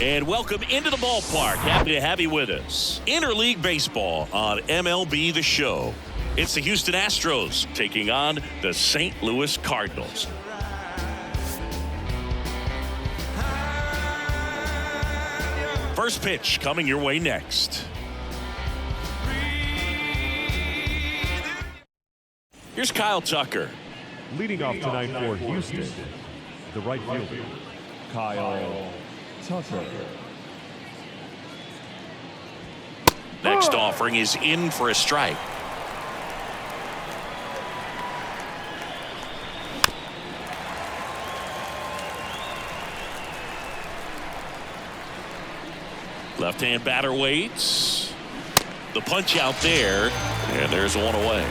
And welcome into the ballpark. Happy to have you with us. Interleague Baseball on MLB The Show. It's the Houston Astros taking on the St. Louis Cardinals. First pitch coming your way next. Here's Kyle Tucker. Leading off tonight for Houston, the right fielder, Kyle Tucker. Next offering is in for a strike. Left-hand batter waits. The punch out there, and there's one away.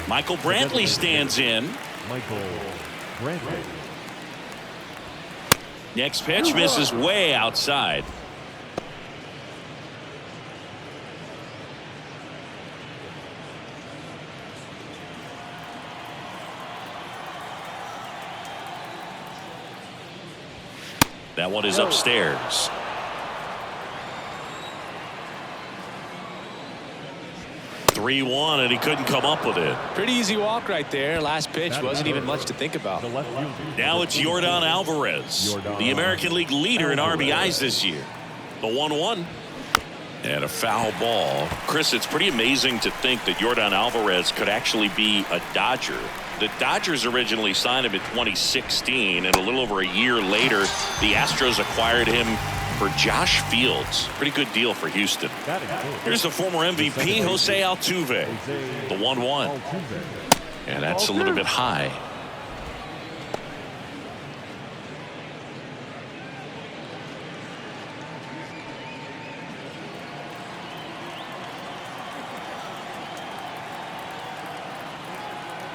Michael Brantley stands in. Michael Brantley. Next pitch misses way outside. That one is upstairs. (3-1), and he couldn't come up with it. Pretty easy walk right there. Last pitch wasn't even much to think about. Now it's Yordan Alvarez, the American League leader in RBIs this year. The 1-1. And a foul ball. Chris, it's pretty amazing to think that Yordan Alvarez could actually be a Dodger. The Dodgers originally signed him in 2016, and a little over a year later, the Astros acquired him for Josh Fields. Pretty good deal for Houston. Here's the former MVP, Jose Altuve. The 1-1. And that's a little bit high.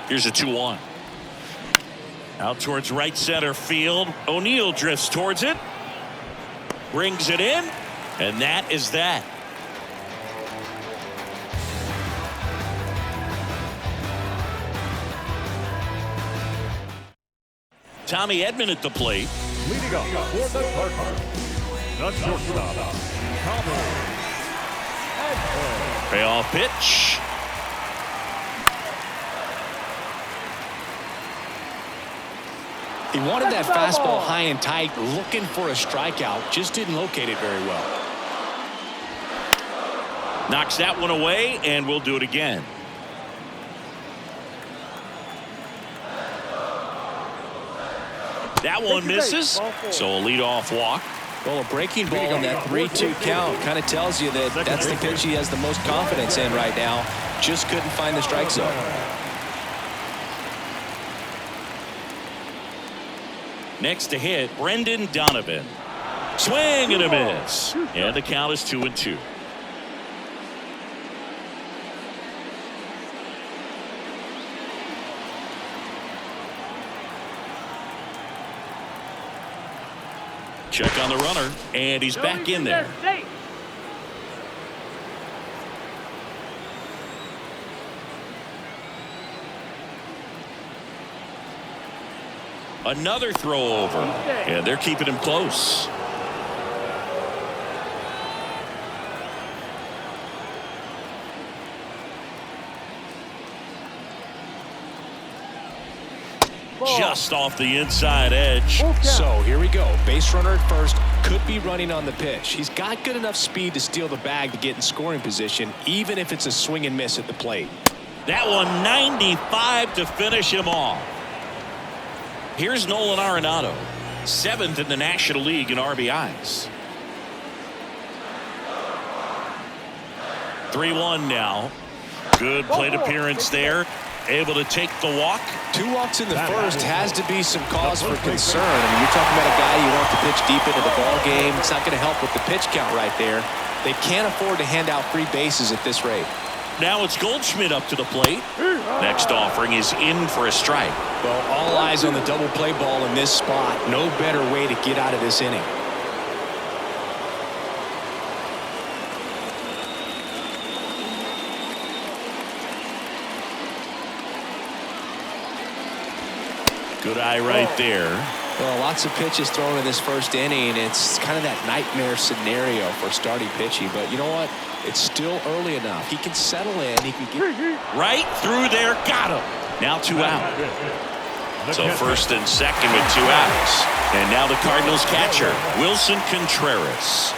Here's a 2-1. Out towards right center field. O'Neill drifts towards it. Brings it in. And that is that. Tommy Edman at the plate. Leading up for the Cardinals, the shortstop, Tommy Edman. Payoff pitch. He wanted that fastball high and tight, looking for a strikeout. Just didn't locate it very well. Knocks that one away, and we'll do it again. That one misses, so a leadoff walk. Well, a breaking ball on that 3-2 count kind of tells you that that's the pitch he has the most confidence in right now. Just couldn't find the strike zone. Next to hit, Brendan Donovan. Swing and a miss. And the count is 2-2. Check on the runner, and he's back in there. Another throw over, and they're keeping him close. Just off the inside edge. So here we go. Base runner at first, could be running on the pitch. He's got good enough speed to steal the bag to get in scoring position, even if it's a swing and miss at the plate. That one 95 to finish him off. Here's Nolan Arenado, 7th in the National League in RBIs. 3-1 now. Good plate appearance there. Able to take the walk. 2 walks in the first has to be some cause for concern. I mean, you're talking about a guy you want to pitch deep into the ball game. It's not going to help with the pitch count right there. They can't afford to hand out free bases at this rate. Now it's Goldschmidt up to the plate. Next offering is in for a strike. Well, all eyes on the double play ball in this spot. No better way to get out of this inning. Good eye right there. Well, lots of pitches thrown in this first inning. It's kind of that nightmare scenario for starting pitching. But you know what? It's still early enough. He can settle in. He can get right through there. Got him. Now 2 out. So first and second with 2 outs. And now the Cardinals catcher, Wilson Contreras.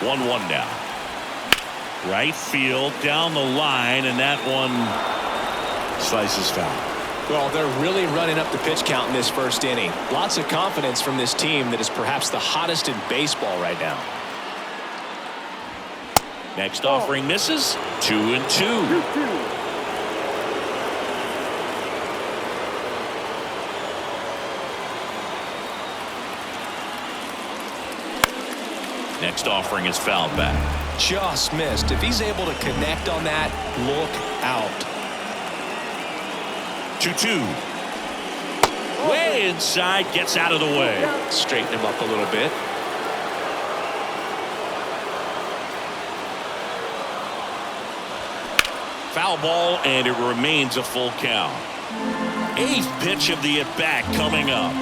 1-1 now. Right field down the line, and that one slices foul. Well, they're really running up the pitch count in this first inning. Lots of confidence from this team that is perhaps the hottest in baseball right now. Next offering misses. 2-2. Next offering is fouled back. Just missed. If he's able to connect on that, look out. 2-2. Way inside, gets out of the way. Straighten him up a little bit. Foul ball, and it remains a full count. 8th pitch of the at-bat coming up.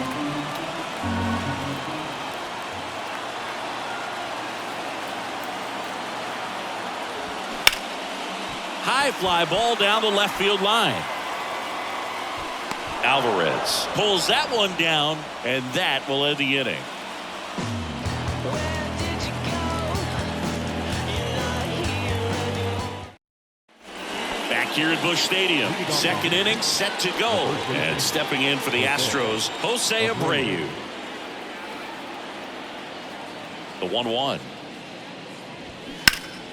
High fly ball down the left field line. Alvarez pulls that one down, and that will end the inning. Back here at Busch Stadium, second inning set to go, and stepping in for the Astros, Jose Abreu. The 1-1.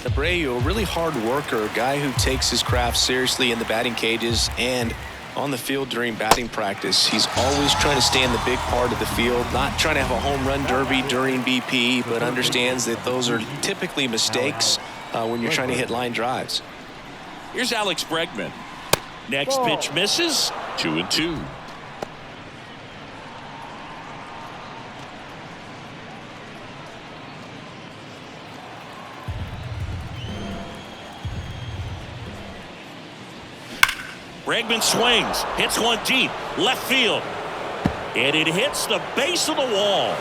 Abreu, a really hard worker, a guy who takes his craft seriously in the batting cages and on the field during batting practice. He's always trying to stay in the big part of the field, not trying to have a home run derby during BP, but understands that those are typically mistakes when you're trying to hit line drives. Here's Alex Bregman. Next pitch misses. 2-2. Bregman swings, hits one deep, left field, and it hits the base of the wall.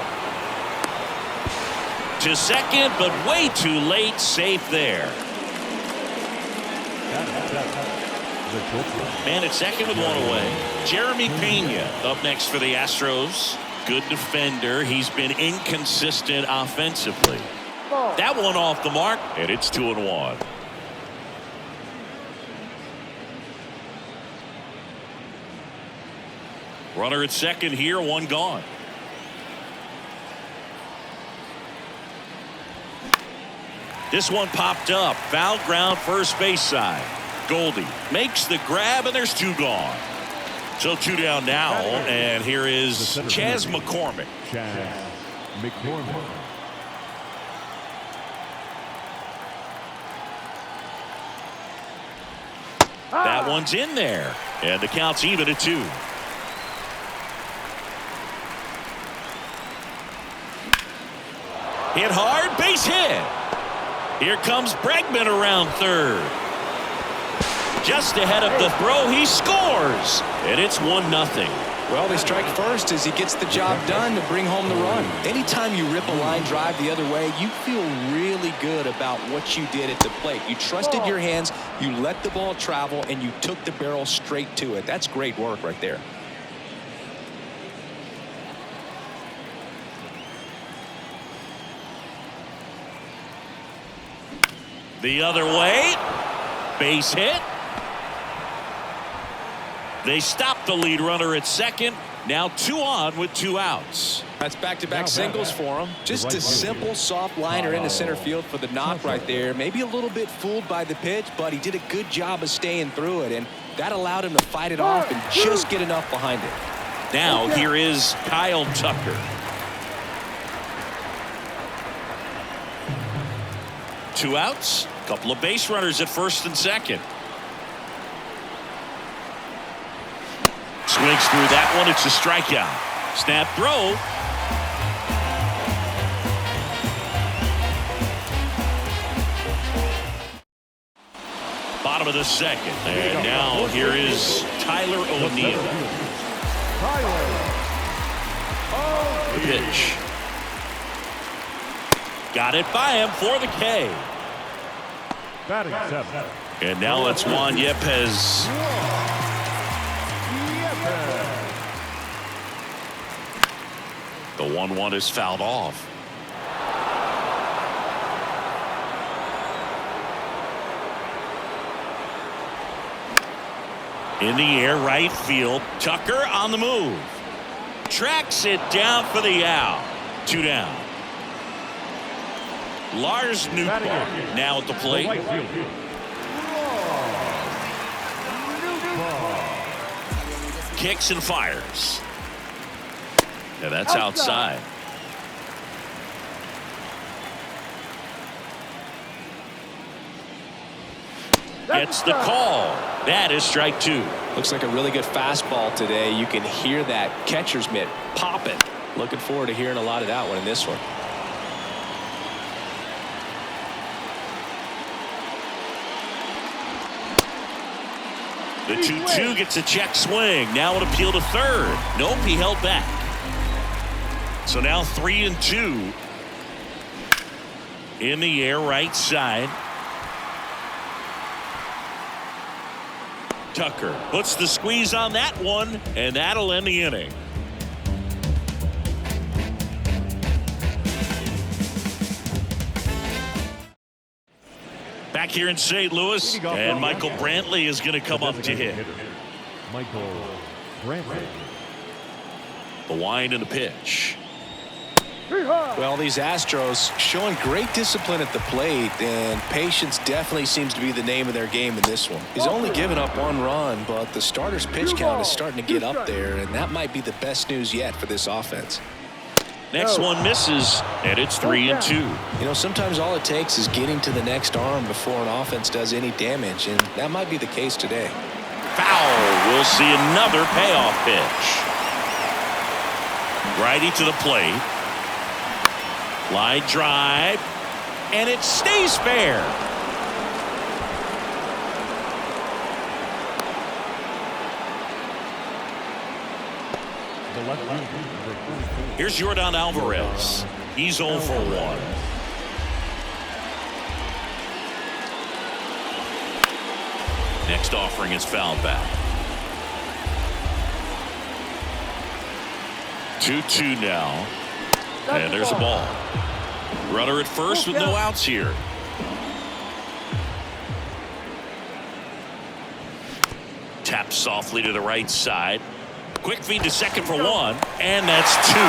To second, but way too late, safe there. Man at second with one away. Jeremy Pena up next for the Astros. Good defender. He's been inconsistent offensively. That one off the mark, and it's 2-1. Runner at second here, one gone. This one popped up. Foul ground, first base side. Goldie makes the grab, and there's 2 gone. So 2 down now, and here is Chas McCormick. That one's in there, and the count's even at 2. Hit hard, base hit. Here comes Bregman around third. Just ahead of the throw, he scores, and it's 1-0. Well, they strike first as he gets the job done to bring home the run. Anytime you rip a line drive the other way, you feel really good about what you did at the plate. You trusted your hands, you let the ball travel, and you took the barrel straight to it. That's great work right there. The other way, base hit. They stop the lead runner at second. Now 2 on with 2 outs. That's back-to-back singles for him. Just a simple soft liner into center field for the knock right there. Maybe a little bit fooled by the pitch, but he did a good job of staying through it, and that allowed him to fight it off and just get enough behind it. Now here is Kyle Tucker. 2 outs, couple of base runners at first and second. Swings through that one. It's a strikeout. Snap throw. Bottom of the second. And now here is Tyler O'Neill. The pitch. Got it by him for the K. Batting 7. And now it's Juan Yepez. The 1-1 is fouled off. In the air, right field. Tucker on the move. Tracks it down for the out. 2 down. Lars Nootbaar now at the plate. Kicks and fires. Yeah, that's outside. Gets the call. That is strike 2. Looks like a really good fastball today. You can hear that catcher's mitt popping. Looking forward to hearing a lot of that one in this one. The 2-2 gets a check swing. Now an appeal to third. Nope, he held back. So now 3-2. In the air, right side. Tucker puts the squeeze on that one, and that'll end the inning. Back here in St. Louis, and Michael Brantley is going to come up to hit. Michael Brantley. The wind and the pitch. Well, these Astros showing great discipline at the plate, and patience definitely seems to be the name of their game in this one. He's only given up 1 run, but the starter's pitch count is starting to get up there, and that might be the best news yet for this offense. Next one misses, and it's 3-2. You know, sometimes all it takes is getting to the next arm before an offense does any damage, and that might be the case today. Foul. We'll see another payoff pitch. Righty to the plate. Line drive, and it stays fair. Here's Yordan Alvarez. He's 0 for 1. Next offering is fouled back. 2-2 now. And there's a ball. Runner at first with no outs here. Tap softly to the right side. Quick feed to second for 1, and that's 2.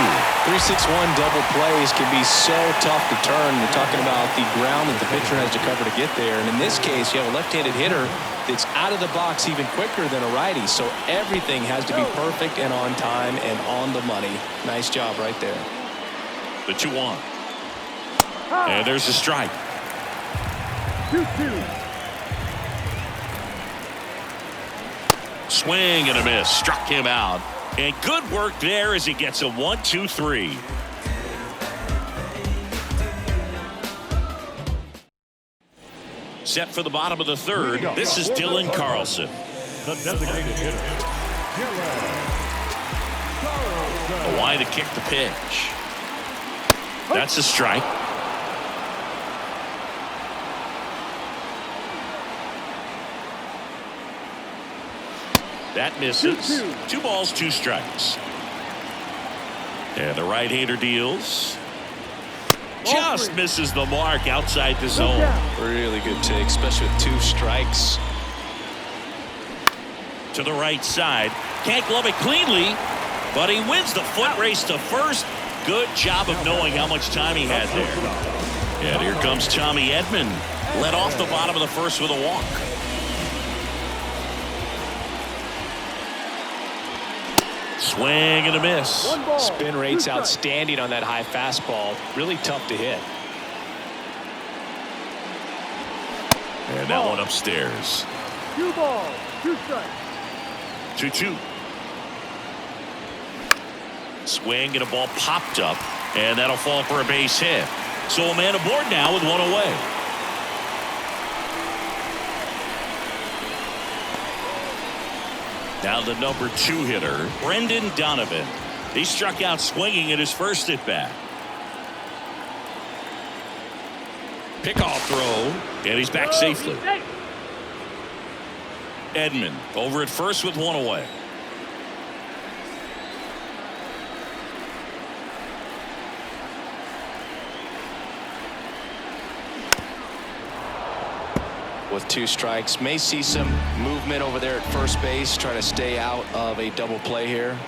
3-6-1 double plays can be so tough to turn. We're talking about the ground that the pitcher has to cover to get there. And in this case, you have a left-handed hitter that's out of the box even quicker than a righty. So everything has to be perfect and on time and on the money. Nice job right there. The 2-1. And there's a strike. 2-2. Swing and a miss. Struck him out. And good work there as he gets a 1-2-3. Set for the bottom of the third. This is Dylan Carlson. The designated hitter. A wide to kick the pitch. That's a strike. That misses. 2 balls, 2 strikes. And the right-hander deals. Just misses the mark outside the zone. Really good take, especially with 2 strikes. To the right side. Can't glove it cleanly, but he wins the foot race to first. Good job of knowing how much time he had there. And here comes Tommy Edman. Led off the bottom of the first with a walk. Swing and a miss. Spin rate's outstanding on that high fastball. Really tough to hit. And that one upstairs. 2 balls, 2 strikes. 2-2. Swing and a ball popped up, and that'll fall for a base hit. So a man aboard now with 1 away. Now the number 2 hitter, Brendan Donovan. He struck out swinging in his first at bat. Pickoff throw, and he's back safely. Edman over at first with one away. With 2 strikes, may see some movement over there at first base, trying to stay out of a double play here.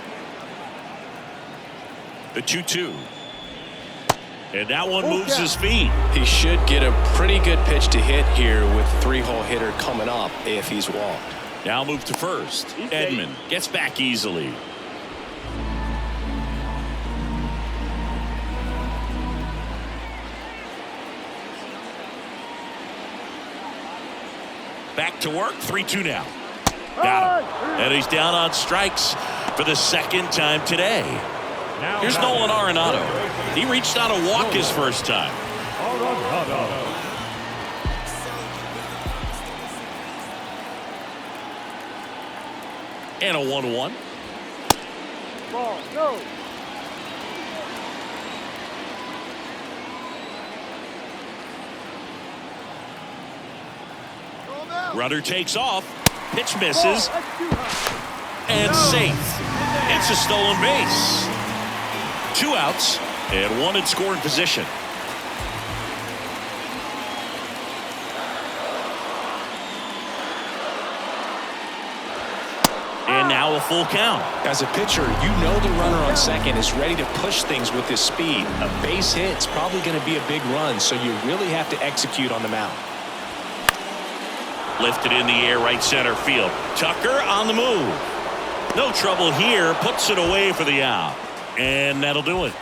The 2-2. And that one moves his feet. He should get a pretty good pitch to hit here with 3-hole hitter coming up if he's walked. Now move to first. Edman gets back easily. Back to work. 3-2 now. Got him. And he's down on strikes for the second time today. Here's Nolan Arenado. He reached out a walk his first time. And a 1-1. Ball, go. Runner takes off. Pitch misses. And safe. It's a stolen base. 2 outs and 1 in scoring position. And now a full count. As a pitcher, you know the runner on second is ready to push things with his speed. A base hit's probably going to be a big run, so you really have to execute on the mound. Lifted in the air, right center field. Tucker on the move. No trouble here. Puts it away for the out. And that'll do it.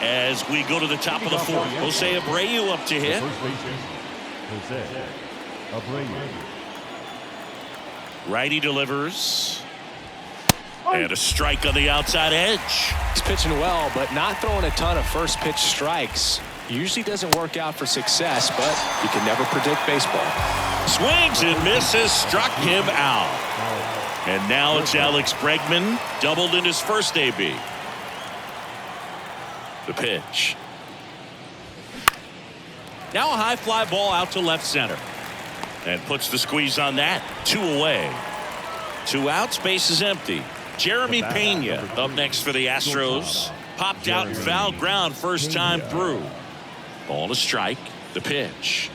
As we go to the top of the 4th, Jose Abreu up to hit. Jose Abreu. Righty delivers. And a strike on the outside edge. He's pitching well, but not throwing a ton of first pitch strikes. Usually doesn't work out for success, but you can never predict baseball. Swings and misses, struck him out. And now it's Alex Bregman, doubled in his first AB. The pitch. Now a high fly ball out to left center. And puts the squeeze on that. 2 away. 2 outs, base is empty. Jeremy Pena up next for the Astros. Popped out in foul ground first time through. Ball to strike. The pitch.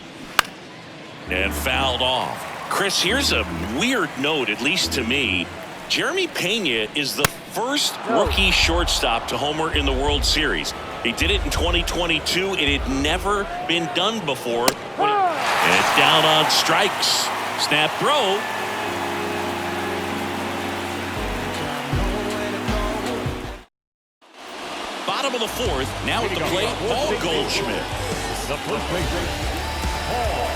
And fouled off. Chris, here's a weird note, at least to me. Jeremy Pena is the first rookie shortstop to homer in the World Series. He did it in 2022. It had never been done before. And it's down on strikes. Snap throw. Bottom of the 4th. Now at the plate, Paul Goldschmidt. The first baseman, Paul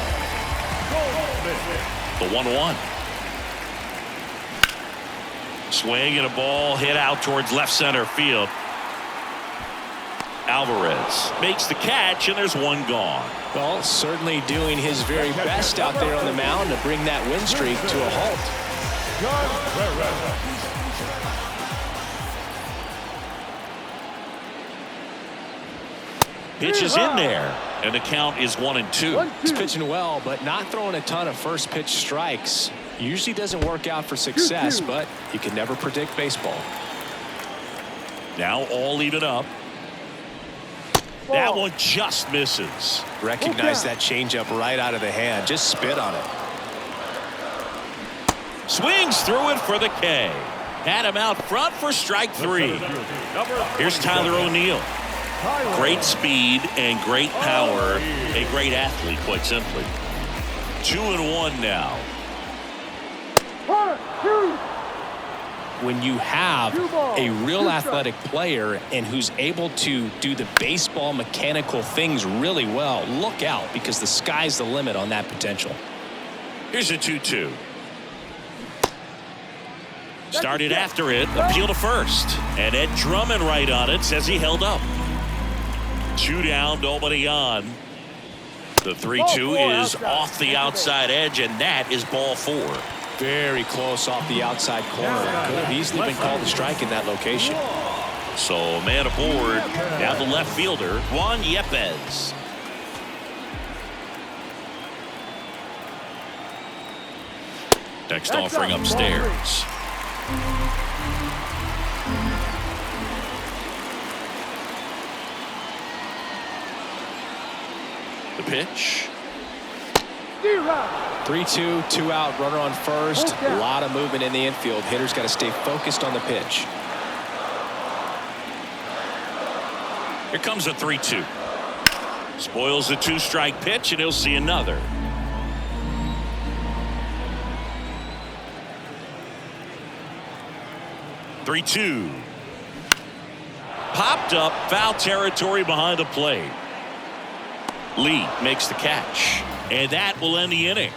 Goldschmidt. The 1-1. Swing and a ball hit out towards left center field. Alvarez makes the catch, and there's 1 gone. Well, certainly doing his very best out there on the mound to bring that win streak to a halt. Pitch is in there, and the count is 1-2. He's pitching well, but not throwing a ton of first pitch strikes. Usually doesn't work out for success, but you can never predict baseball. Now all even up. That one just misses. Recognize that changeup right out of the hand. Just spit on it. Swings through it for the K. Had him out front for strike 3. Here's Tyler O'Neill. Great speed and great power. A great athlete, quite simply. 2-1 now. When you have a real athletic player and who's able to do the baseball mechanical things really well, look out, because the sky's the limit on that potential. Here's a 2-2. Started after it, appeal to first. And Ed Drummond right on it, says he held up. 2 down, nobody on. The 3-2 is off the outside edge, and that is ball 4. Very close off the outside corner. Could have easily been called a strike in that location. So man aboard, now the left fielder, Juan Yepez. Next offering upstairs. The pitch. 3-2, 2 out, runner on first. A lot of movement in the infield. Hitter's got to stay focused on the pitch. Here comes a 3-2. Spoils the 2-strike pitch, and he'll see another. Three-two. Popped up, foul territory behind the plate. Lee makes the catch, and that will end the inning.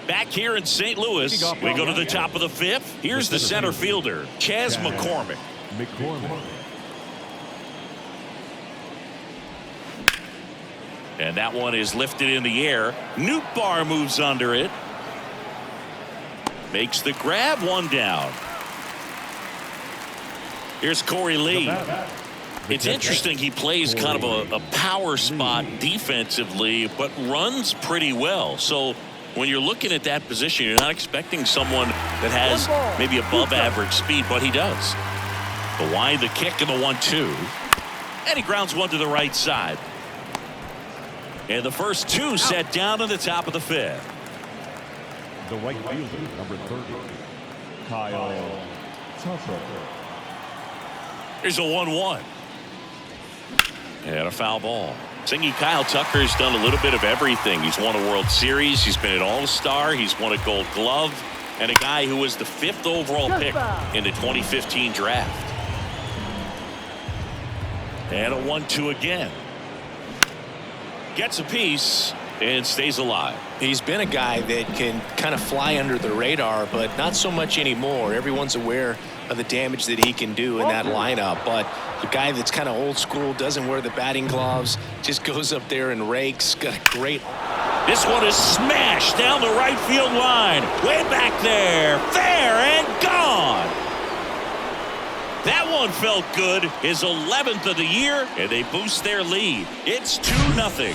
Back here in St. Louis, we go to the top of the 5th. Here's the center fielder, Chas McCormick. And that one is lifted in the air. Nootbaar moves under it. Makes the grab, one down. Here's Corey Lee. It's interesting, he plays kind of a power spot defensively, but runs pretty well. So when you're looking at that position, you're not expecting someone that has maybe above average speed, but he does. The wide, the kick, and the 1-2. And he grounds one to the right side. And the first 2 set down to the top of the 5th. The right fielder, number 30, Kyle Tucker. Here's a 1-1. And a foul ball. Thinking Kyle Tucker's done a little bit of everything. He's won a World Series. He's been an All-Star. He's won a Gold Glove. And a guy who was the 5th overall pick in the 2015 draft. And a 1-2 again. Gets a piece and stays alive. He's been a guy that can kind of fly under the radar, but not so much anymore. Everyone's aware of the damage that he can do in that lineup, but the guy that's kind of old school, doesn't wear the batting gloves, just goes up there and rakes. Got a great. This one is smashed down the right field line. Way back there. Fair and gone. That one felt good. His 11th of the year, and they boost their lead. It's 2-0.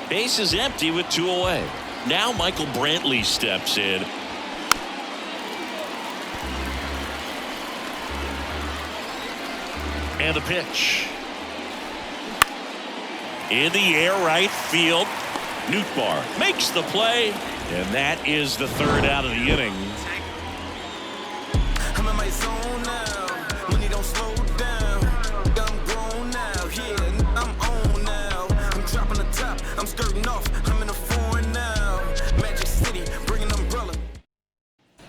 Base is empty with 2 away. Now Michael Brantley steps in. And the pitch. In the air, right field. Nootbaar makes the play, and that is the 3rd out of the inning. I'm in my zone now. Money don't slow down. I'm grown now. Yeah, I'm on now. I'm dropping the top. I'm skirting off. I'm in a foreign now. Magic City, bring an umbrella.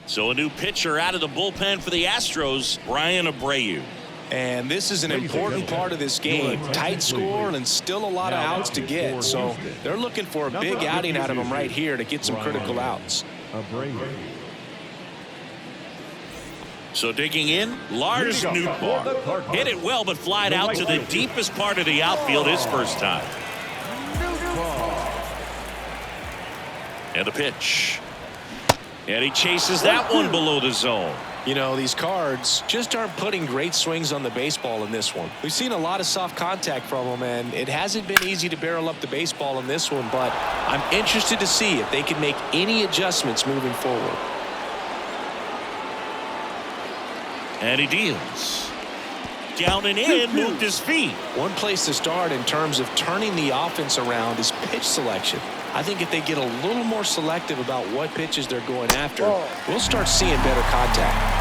So a new pitcher out of the bullpen for the Astros, Brian Abreu. And this is an important part of this game. Tight score and still a lot of outs to get. So they're looking for a big outing out of him right here to get some critical outs. So digging in, Lars Nootbaar. Hit it well, but flied out to the deepest part of the outfield his first time. And the pitch. And he chases that one below the zone. You know, these Cards just aren't putting great swings on the baseball in this one. We've seen a lot of soft contact from them, and it hasn't been easy to barrel up the baseball in this one, but I'm interested to see if they can make any adjustments moving forward. And he deals. Down and in, moved his feet. One place to start in terms of turning the offense around is pitch selection. I think if they get a little more selective about what pitches they're going after, we'll start seeing better contact.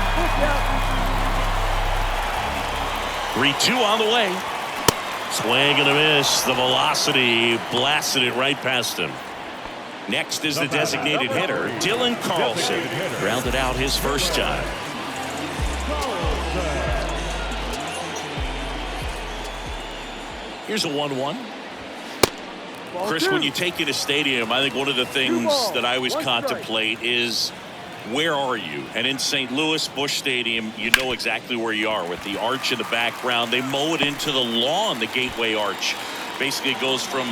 3-2 on the way. Swing and a miss. The velocity blasted it right past him. Next is the designated hitter, Dylan Carlson. Grounded out his first time. Here's a 1-1. Chris, when you take in a stadium, I think one of the things that I always contemplate is where are you? And in St. Louis, Busch Stadium, you know exactly where you are with the arch in the background. They mow it into the lawn, the Gateway Arch. Basically goes from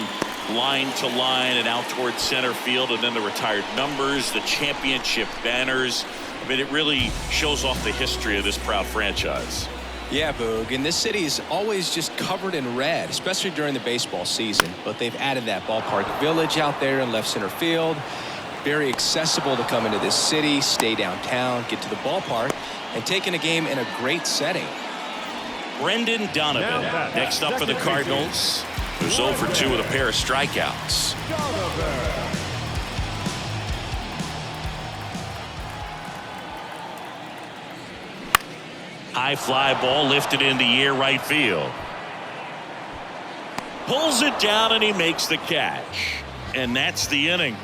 line to line and out towards center field, and then the retired numbers, the championship banners. I mean, it really shows off the history of this proud franchise. Yeah, Boog, and this city is always just covered in red, especially during the baseball season. But they've added that ballpark village out there in left center field. Very accessible to come into this city, stay downtown, get to the ballpark, and take in a game in a great setting. Brendan Donovan, next up for the Cardinals, who's 0 for 2 with a pair of strikeouts. High fly ball lifted in the air right field. Pulls it down and he makes the catch. And that's the inning.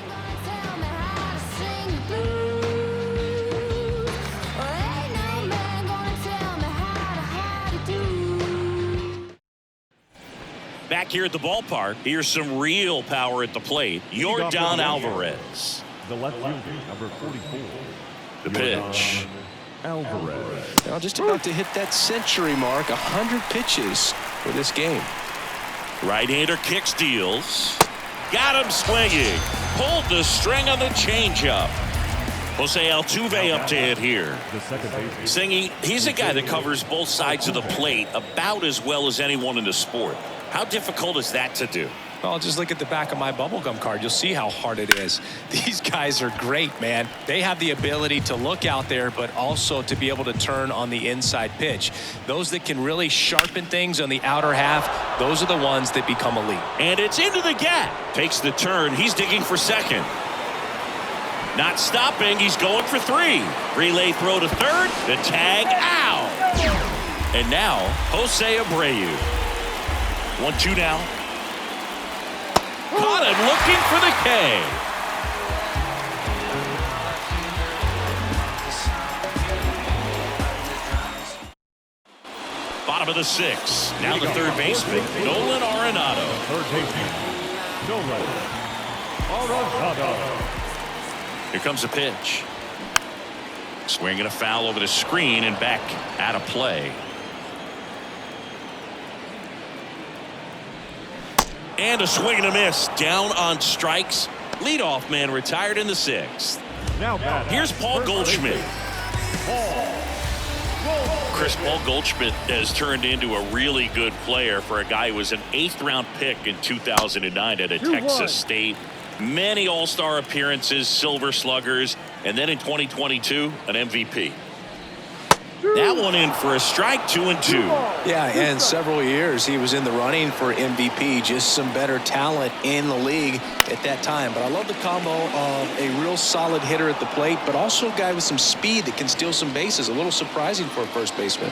Back here at the ballpark, here's some real power at the plate. Yordan Alvarez. The left fielder, number 44. The pitch. Alvarez. Now just about to hit that century mark, 100 pitches for this game. Right-hander kicks, deals. Got him swinging. Pulled the string on the changeup. Jose Altuve up to hit here. The second baseman. Singy, he's a guy that covers both sides of the plate about as well as anyone in the sport. How difficult is that to do? Well, just look at the back of my bubblegum card. You'll see how hard it is. These guys are great, man. They have the ability to look out there, but also to be able to turn on the inside pitch. Those that can really sharpen things on the outer half, those are the ones that become elite. And it's into the gap. Takes the turn. He's digging for second. Not stopping. He's going for 3. Relay throw to third. The tag out. And now, Jose Abreu. 1-2 now. Caught him looking for the K. Bottom of the 6th. Now the third baseman, Nolan Arenado. Third baseman, Nolan Arenado. Here comes a pitch. Swinging a foul over the screen and back out of play. And a swing and a miss. Down on strikes. Leadoff man retired in the 6th. Now Here's Paul Goldschmidt. Paul Goldschmidt has turned into a really good player for a guy who was an 8th-round pick in 2009 at a Texas State. Many All-Star appearances, Silver Sluggers, and then in 2022, an MVP. That one in for a strike, 2-2. Yeah, and several years he was in the running for MVP. Just some better talent in the league at that time. But I love the combo of a real solid hitter at the plate, but also a guy with some speed that can steal some bases. A little surprising for a first baseman.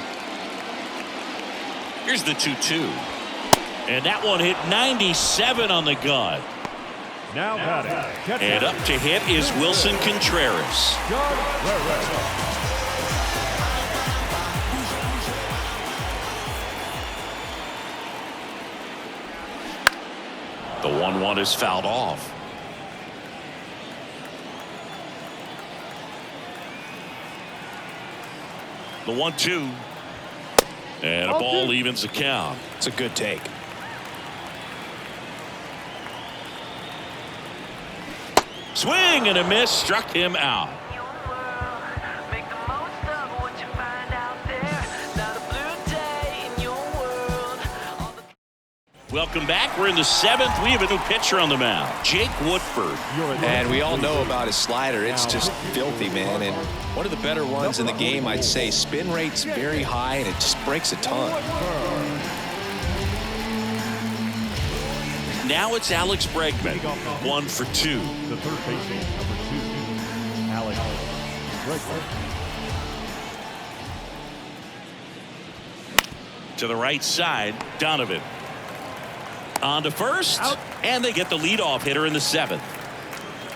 Here's the 2-2. And that one hit 97 on the gun. Now batting. And up to hit is Wilson Contreras. The 1-1 is fouled off. The 1-2. And a ball evens the count. It's a good take. Swing and a miss, struck him out. Welcome back. We're in the 7th. We have a new pitcher on the mound, Jake Woodford. And we all know about his slider. It's just filthy, man. And one of the better ones in the game, I'd say. Spin rate's very high, and it just breaks a ton. Now it's Alex Bregman, 1 for 2. The third baseman, number 2, Alex Bregman. To the right side, Donovan. On to first, and they get the leadoff hitter in the 7th.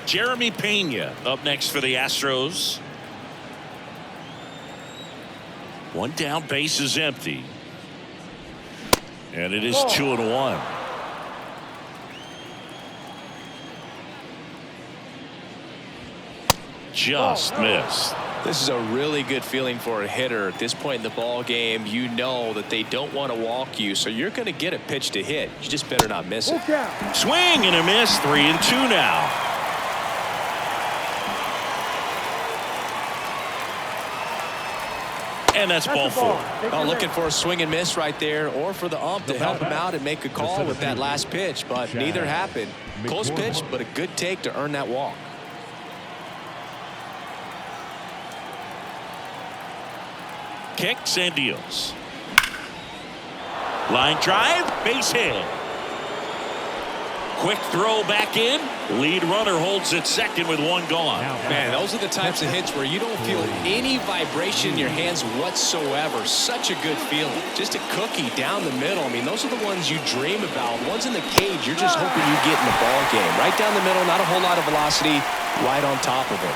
Jeremy Pena up next for the Astros. One down, base is empty. And it is 2-1. just missed. This is a really good feeling for a hitter at this point in the ball game. You know that they don't want to walk you, so you're going to get a pitch to hit. You just better not miss it. Swing and a miss. 3-2 now. And that's ball 4. Oh, looking for a swing and miss right there, or for the ump to help him out and make a call with that last pitch, but neither happened. Close pitch, but a good take to earn that walk. Kicks and deals. Line drive, base hit. Quick throw back in. Lead runner holds at second with 1 gone. Man, those are the types of hits where you don't feel any vibration in your hands whatsoever. Such a good feeling. Just a cookie down the middle. I mean, those are the ones you dream about. Ones in the cage, you're just hoping you get in the ball game. Right down the middle, not a whole lot of velocity, right on top of it.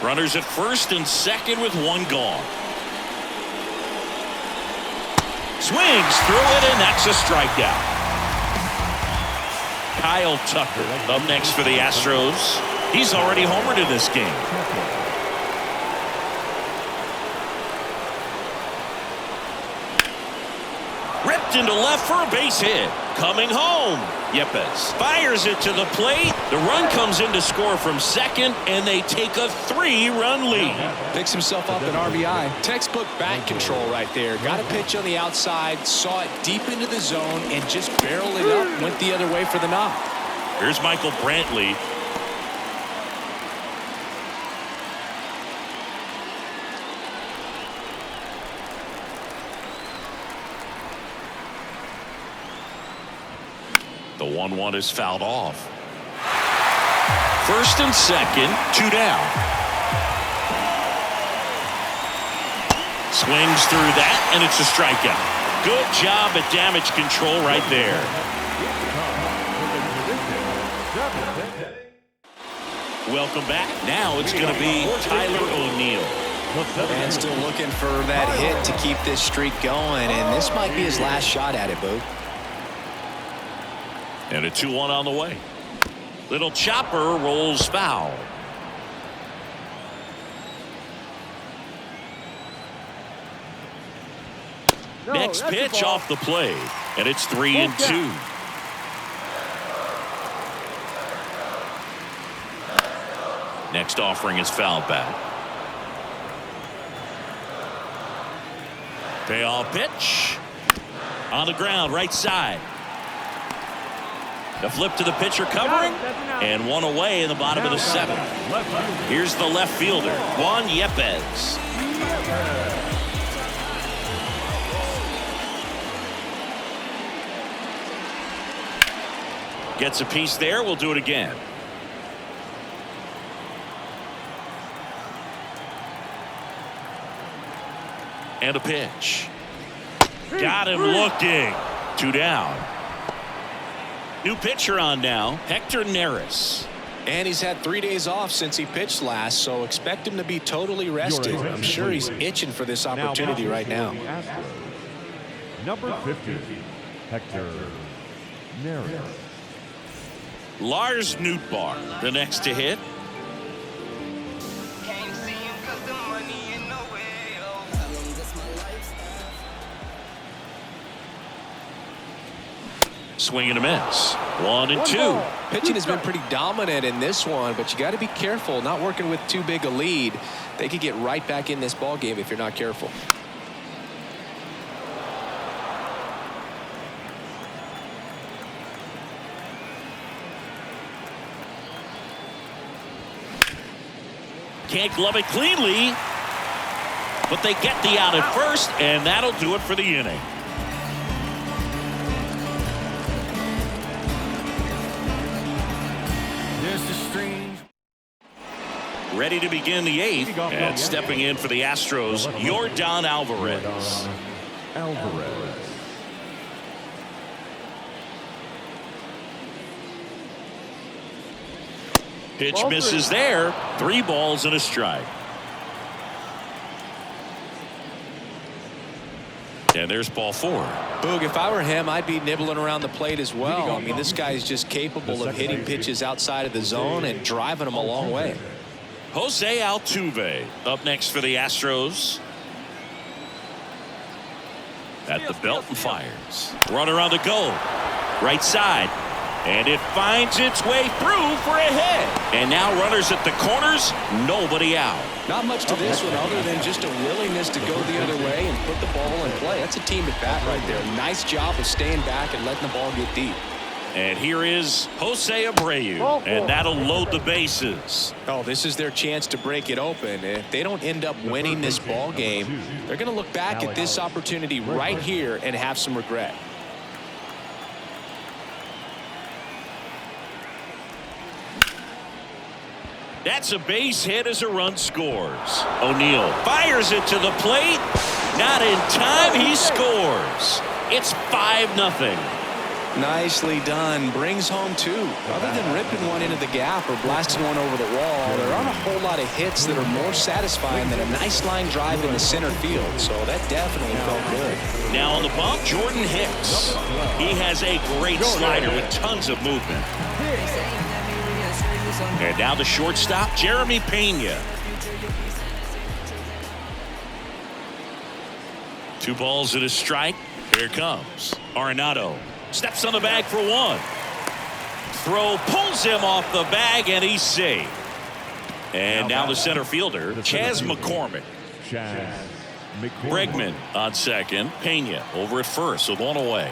Runners at first and second with 1 gone. Swings through it, and that's a strikeout. Kyle Tucker up next for the Astros. He's already homered in this game. Ripped into left for a base hit. Coming home. Yepes fires it to the plate. The run comes in to score from second, and they take a 3-run lead. Picks himself up an RBI. Textbook bat control right there. Got a pitch on the outside, saw it deep into the zone, and just barreled it up. Went the other way for the knock. Here's Michael Brantley. The 1-1 is fouled off. First and second, 2 down. Swings through that, and it's a strikeout. Good job at damage control right there. Welcome back. Now it's going to be Tyler O'Neill. And still looking for that hit to keep this streak going, and this might be his last shot at it, Boo. And a 2-1 on the way. Little chopper rolls foul. Next pitch off the plate, and it's 3-2. Next offering is foul back. Payoff pitch. On the ground, right side. The flip to the pitcher covering, and 1 away in the bottom of the 7th. Here's the left fielder, Juan Yepes. Gets a piece there. We'll do it again. And a pitch. Got him looking. 2 down. New pitcher on now, Hector Neris. And he's had 3 days off since he pitched last, so expect him to be totally rested. I'm sure he's itching for this opportunity right now. Number 50, Hector Neris. Lars Nootbaar, the next to hit. Swing and a miss. 1-2. Pitching has been pretty dominant in this one, but you got to be careful. Not working with too big a lead. They could get right back in this ball game if you're not careful. Can't glove it cleanly, but they get the out at first, and that'll do it for the inning. Ready to begin the 8th, and stepping in for the Astros, Yordan Alvarez. Pitch misses there. 3 balls and a strike. And there's ball 4. Boog, if I were him, I'd be nibbling around the plate as well. I mean, this guy's just capable of hitting pitches outside of the zone and driving them a long way. Jose Altuve up next for the Astros. At the belt and fires. Runner on the go. Right side. And it finds its way through for a hit. And now runners at the corners. Nobody out. Not much to this one other than just a willingness to go the other way and put the ball in play. That's a team at bat right there. Nice job of staying back and letting the ball get deep. And here is Jose Abreu. And that'll load the bases. Oh, this is their chance to break it open. If they don't end up winning this ball game, they're going to look back at this opportunity right here and have some regret. That's a base hit as a run scores. O'Neill fires it to the plate. Not in time. He scores. It's 5-0. Nicely done. Brings home 2. Other than ripping one into the gap or blasting one over the wall, there aren't a whole lot of hits that are more satisfying than a nice line drive in the center field. So that definitely felt good. Now on the bump, Jordan Hicks. He has a great slider with tons of movement. And now the shortstop, Jeremy Pena. 2 balls and a strike. Here it comes. Arenado steps on the bag for 1. Throw pulls him off the bag, and he's safe. And now the center fielder, Chas McCormick. Bregman on second. Pena over at first with 1 away.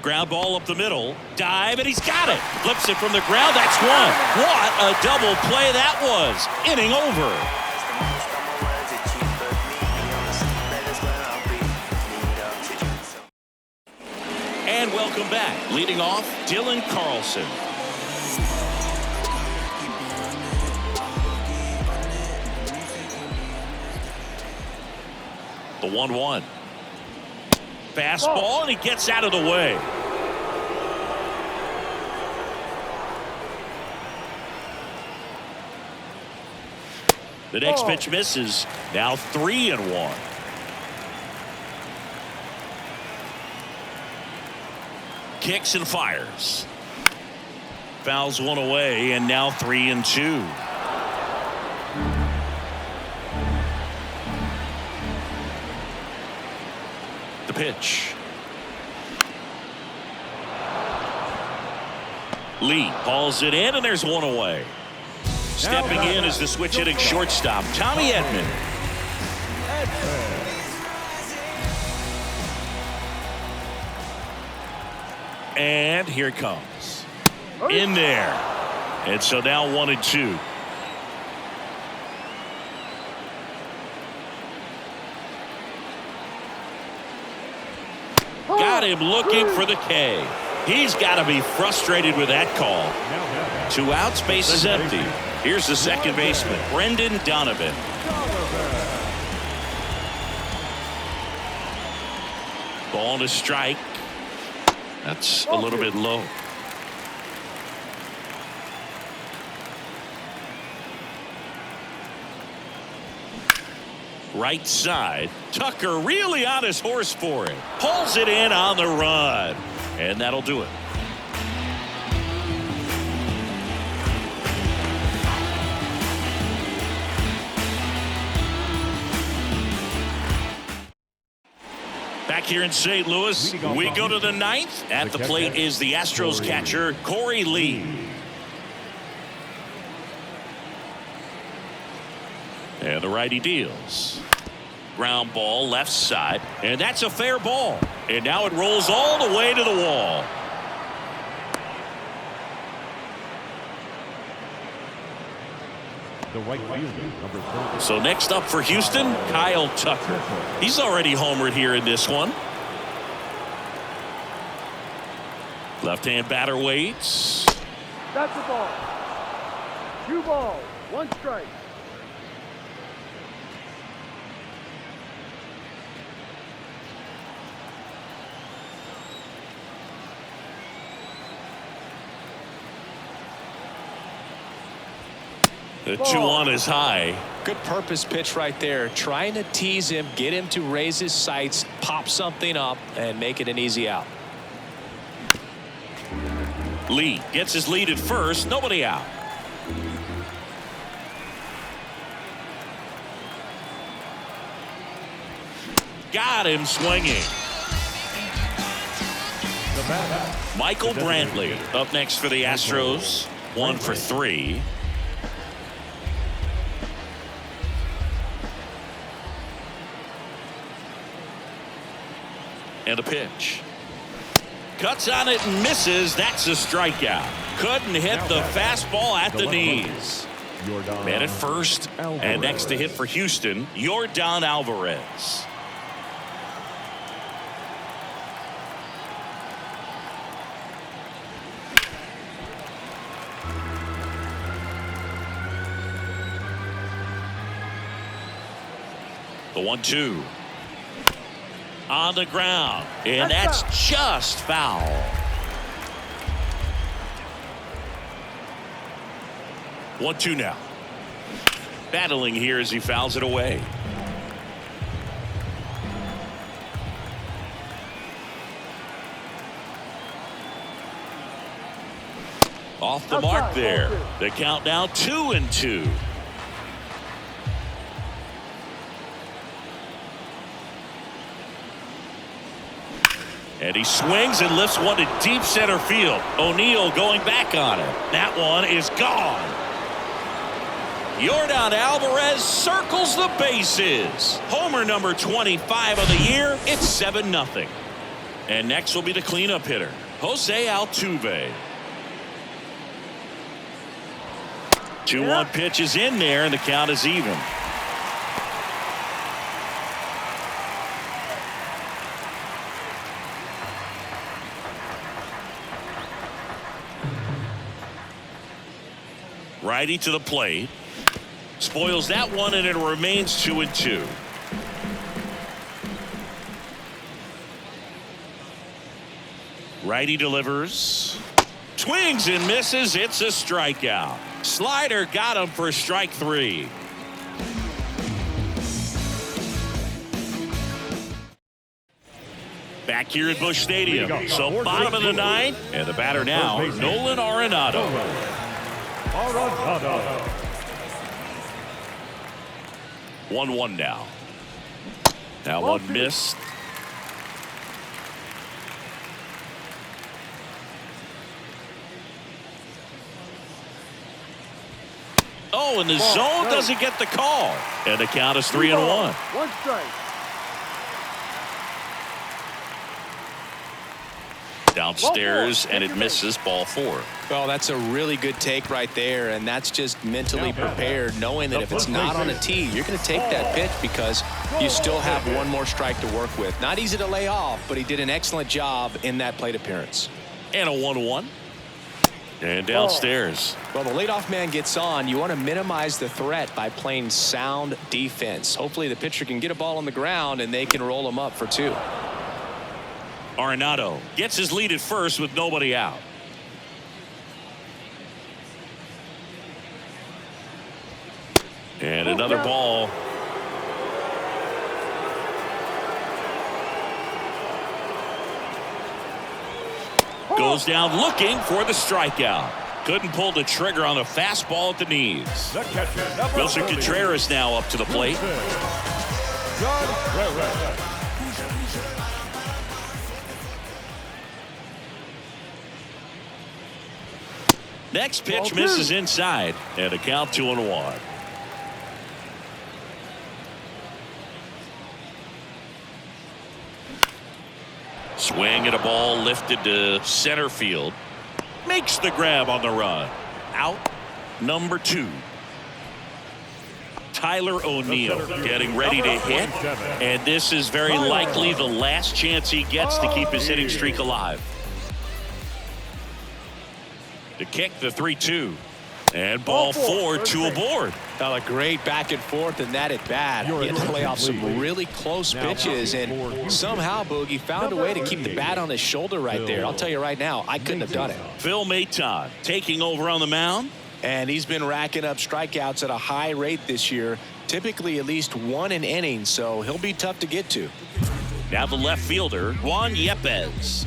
Ground ball up the middle. Dive, and he's got it. Flips it from the ground. That's 1. What a double play that was. Inning over. And welcome back. Leading off, Dylan Carlson. The 1-1. Fastball, and he gets out of the way. The next pitch misses. Now 3-1. Kicks and fires. Fouls 1 away, and now 3-2. The pitch. Lee hauls it in, and there's 1 away. Stepping in is the switch hitting shortstop, Tommy Edman. And here it comes. In there. And so now 1-2. Got him looking for the K. He's got to be frustrated with that call. 2 outs, base is empty. Here's the second baseman, Brendan Donovan. Ball to strike. That's a little bit low. Right side. Tucker really on his horse for it. Pulls it in on the run. And that'll do it. Back here in St. Louis, we go to the 9th. At the plate is the Astros catcher, Corey Lee. And the righty deals. Ground ball left side, and that's a fair ball. And now it rolls all the way to the wall. The right fielder, number 30. So next up for Houston, Kyle Tucker. He's already homered here in this one. Left-hand batter waits. That's the ball. 2 balls, 1 strike. The 2-1 is high. Good purpose pitch right there. Trying to tease him, get him to raise his sights, pop something up, and make it an easy out. Lee gets his lead at first. Nobody out. Got him swinging. Michael Brantley up next for the Astros. 1 for 3. And a pitch. Cuts on it and misses. That's a strikeout. Couldn't hit the fastball at the knees. Man at first. And next to hit for Houston, Yordan Alvarez. The 1-2. On the ground. And that's just foul. 1-2 now. Battling here as he fouls it away. Off the mark there. The count now 2-2. And he swings and lifts one to deep center field. O'Neill going back on it. That one is gone. Yordan Alvarez circles the bases. Homer number 25 of the year. It's 7-0. And next will be the cleanup hitter, Jose Altuve. 2-1 pitch is in there, and the count is even. Righty to the plate. Spoils that one, and it remains 2-2. Righty delivers. Swings and misses. It's a strikeout. Slider got him for strike 3. Back here at Busch Stadium. So bottom of the 9th. And the batter now, Nolan Arenado. 1-1 now. Now one missed. Oh, and the zone doesn't get the call. And the count is 3-1. 1 strike. Downstairs, and it misses. Ball 4. Well, that's a really good take right there, and that's just mentally prepared, knowing that if it's not on a tee, you're going to take that pitch because you still have one more strike to work with. Not easy to lay off, but he did an excellent job in that plate appearance. And a 1-1. And downstairs. Well, the leadoff man gets on. You want to minimize the threat by playing sound defense. Hopefully the pitcher can get a ball on the ground and they can roll him up for 2. Arenado gets his lead at first with nobody out. And another ball. Goes down looking for the strikeout. Couldn't pull the trigger on a fastball at the knees. Wilson Contreras now up to the plate. Next pitch misses inside, and a count 2-1. Swing and a ball lifted to center field. Makes the grab on the run. Out number 2. Tyler O'Neill getting ready to hit, and this is very likely the last chance he gets to keep his hitting streak alive. To kick the 3-2. And ball 4, 2 aboard. A great back and forth in that at bat. He had to play off some really close pitches, and somehow Boogie found a way to keep the bat on his shoulder right there. I'll tell you right now, I couldn't have done it. Phil Maton taking over on the mound. And he's been racking up strikeouts at a high rate this year, typically at least one an inning, so he'll be tough to get to. Now the left fielder, Juan Yepes.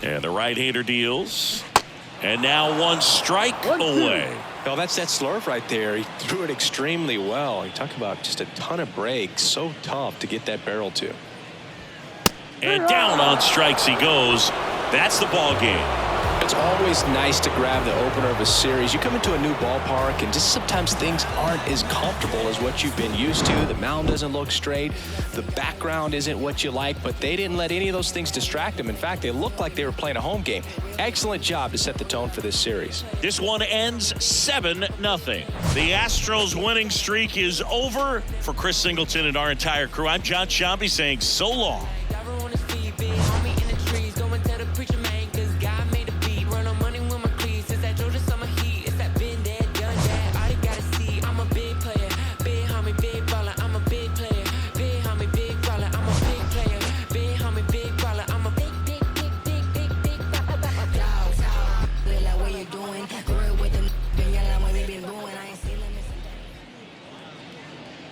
And the right-hander deals. And now one strike away. Well, that's that slurve right there. He threw it extremely well. You talk about just a ton of breaks. So tough to get that barrel to. And down on strikes he goes. That's the ball game. It's always nice to grab the opener of a series. You come into a new ballpark and just sometimes things aren't as comfortable as what you've been used to. The mound doesn't look straight. The background isn't what you like, but they didn't let any of those things distract them. In fact, they looked like they were playing a home game. Excellent job to set the tone for this series. This one ends 7-0. The Astros winning streak is over. For Chris Singleton and our entire crew, I'm John Shambi saying so long.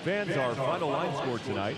Fans, our final line score tonight.